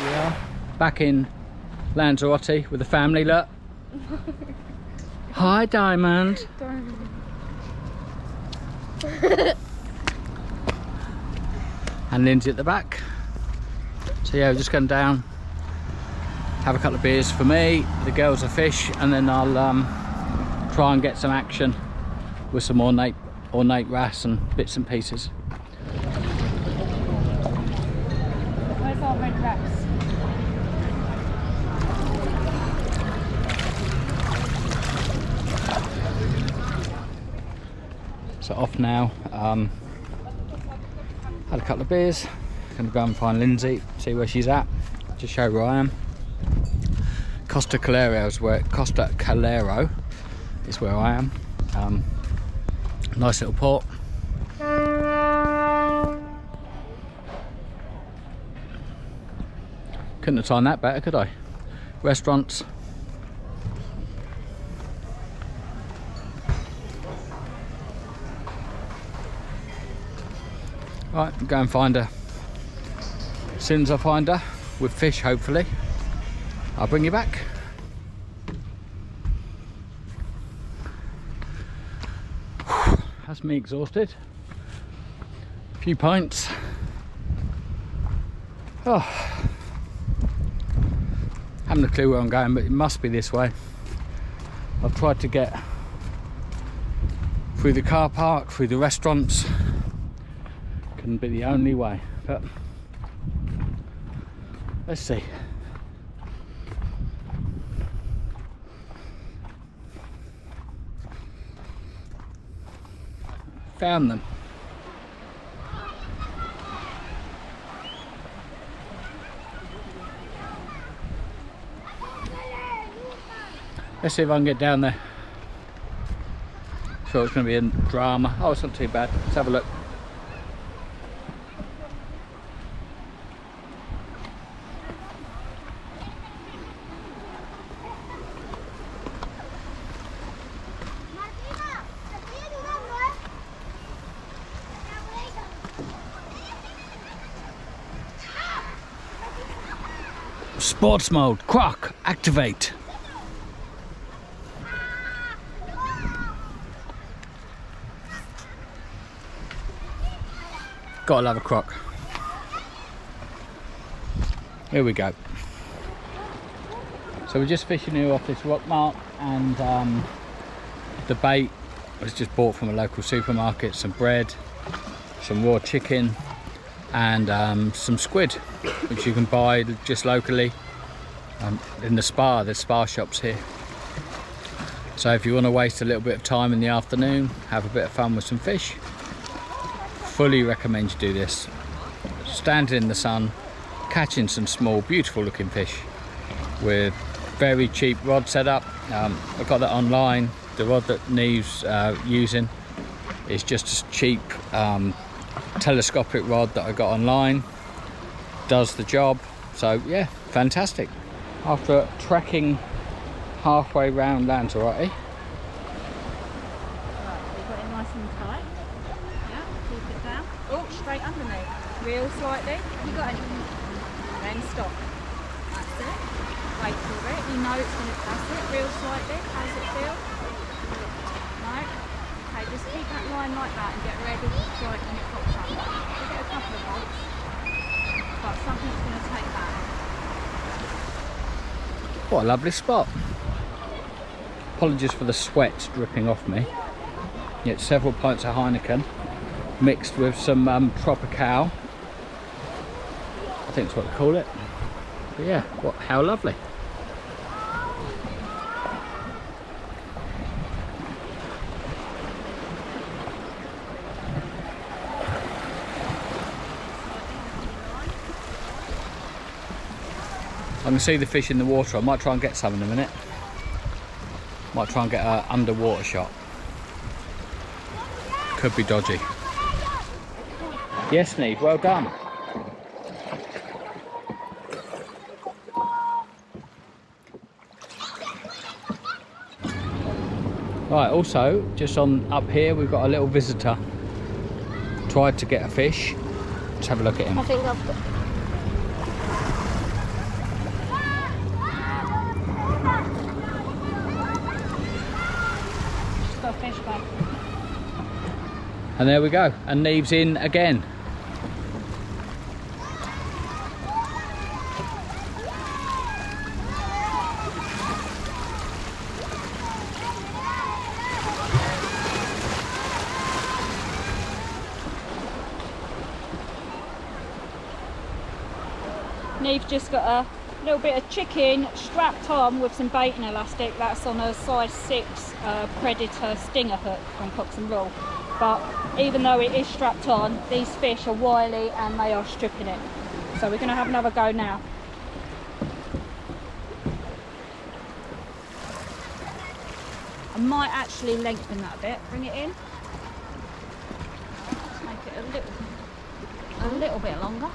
we are back in Lanzarote with the family. Look. Hi, Diamond. And Lindsay at the back. So yeah, we're just going down, have a couple of beers for me, the girls a fish, and then I'll try and get some action with some ornate wrass and bits and pieces. Where's our red wraps? So off now. Had a couple of beers. Gonna go and find Lindsay, see where she's at, just show where I am. Costa Calero is where I am. Nice little port. Couldn't have timed that better, could I? Restaurants. Right, go and find her. As soon as I find her, with fish hopefully, I'll bring you back. That's me exhausted. A few pints. Oh, haven't a clue where I'm going, but it must be this way. I've tried to get through the car park, through the restaurants. Couldn't be the only way, but let's see. Found them. Let's see if I can get down there. Sure, it's going to be a drama. Oh, it's not too bad. Let's have a look. Sports mode, croc, activate. Gotta love a croc. Here we go. So we're just fishing here off this rock mark, and the bait was just bought from a local supermarket. Some bread, some raw chicken, and some squid, which you can buy just locally in the spa. There's spa shops here. So if you want to waste a little bit of time in the afternoon, have a bit of fun with some fish, fully recommend you do this. Standing in the sun, catching some small, beautiful looking fish with very cheap rod setup. I got that online. The rod that Neve's using is just a cheap telescopic rod that I got online. Does the job. So yeah, fantastic. After trekking halfway round Lanzarote. Right, you've got it nice and tight. Yeah, keep it down. Oh, straight underneath. Reel slightly. You got it. Then stop. That's it. Wait for it. You know it's going to pass it. Reel slightly. How does it feel? No? Okay, just keep that line like that and get ready to strike when it pops up. You'll get a couple of bolts, but something's going to take that. What a lovely spot. Apologies for the sweat dripping off me. Yet several pints of Heineken mixed with some Tropical. I think that's what they call it. But yeah, how lovely. I can see the fish in the water. I might try and get some in a minute. Might try and get an underwater shot. Could be dodgy. Yes, Neve, well done. Right, also, just on up here, we've got a little visitor. Tried to get a fish. Let's have a look at him. I think I've got... fish, babe. And there we go, and Neve's in again. Neve just got a little bit of chicken strapped on with some baiting elastic. That's on a size 6 Predator stinger hook from Costa. But even though it is strapped on, these fish are wily and they are stripping it. So we're going to have another go now. I might actually lengthen that a bit. Bring it in. Let's make it a little bit longer.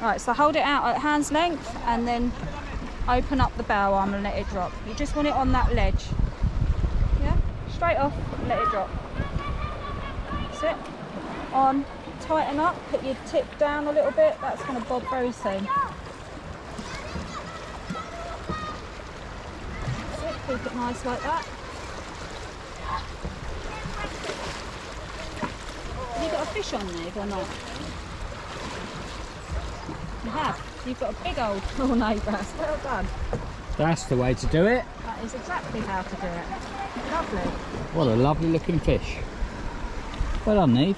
Right, so hold it out at hand's length and then open up the bow arm and let it drop. You just want it on that ledge. Yeah, straight off, let it drop. That's it. On, tighten up, put your tip down a little bit. That's going to bob very soon. That's it, keep it nice like that. Have you got a fish on there or not? You have. You've got a big old ornate wrass. Well done. That's the way to do it. That is exactly how to do it. Lovely. What a lovely looking fish. Well done, Neve.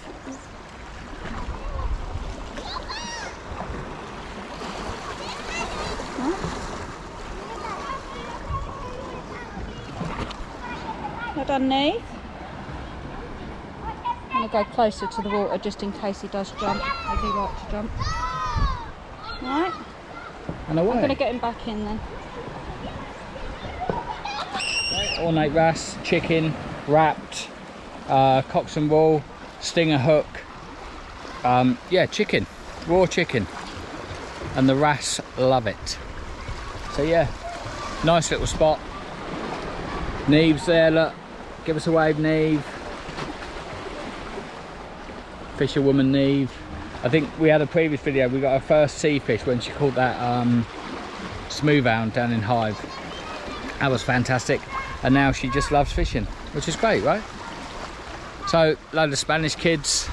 Well done, Neve. I'm going to go closer to the water just in case he does jump. I do like to jump. Right. And away. I'm going to get him back in then. Ornate wrass, chicken, wrapped, cocks and roll, stinger hook. Yeah, chicken, raw chicken. And the wrasse love it. So yeah, nice little spot. Neve's there, look. Give us a wave, Neve. Fisherwoman Neve. I think we had a previous video, we got our first sea fish when she caught that Smooth-hound down in Hive. That was fantastic. And now she just loves fishing, which is great, right? So, load of Spanish kids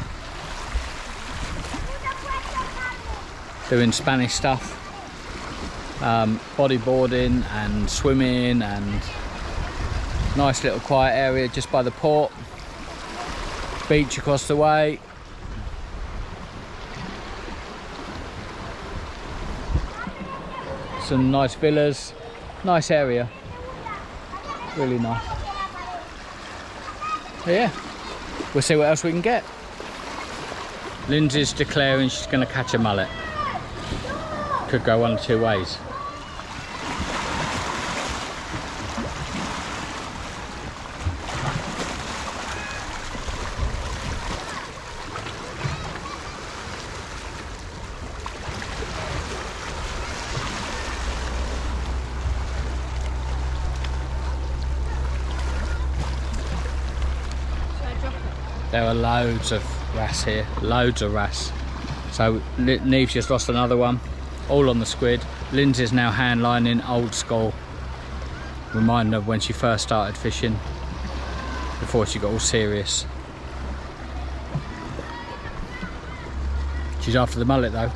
doing Spanish stuff. Bodyboarding and swimming, and nice little quiet area just by the port. Beach across the way. Some nice villas, nice area, really nice. So yeah, we'll see what else we can get. Lindsay's declaring she's going to catch a mullet. Could go one of two ways. There are loads of wrasse here, loads of wrasse. So Neve's just lost another one, all on the squid. Lindsay's now hand lining, old school. Reminding of when she first started fishing, before she got all serious. She's after the mullet though.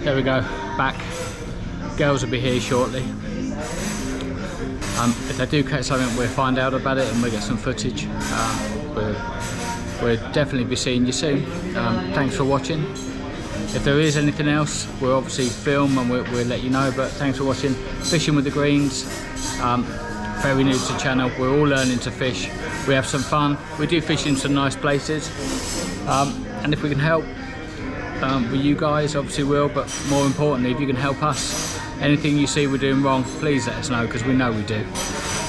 There we go, back. Girls will be here shortly. If they do catch something, we'll find out about it and we'll get some footage. We'll definitely be seeing you soon. Thanks for watching. If there is anything else, we'll obviously film and we'll let you know, but thanks for watching. Fishing with the Greens. Very new to the channel. We're all learning to fish. We have some fun. We do fish in some nice places. And if we can help, with you guys, obviously will, but more importantly, if you can help us, anything you see we're doing wrong, please let us know, because we know we do.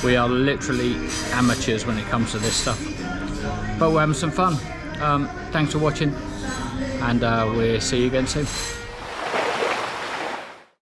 We are literally amateurs when it comes to this stuff, but we're having some fun. Thanks for watching, and we'll see you again soon.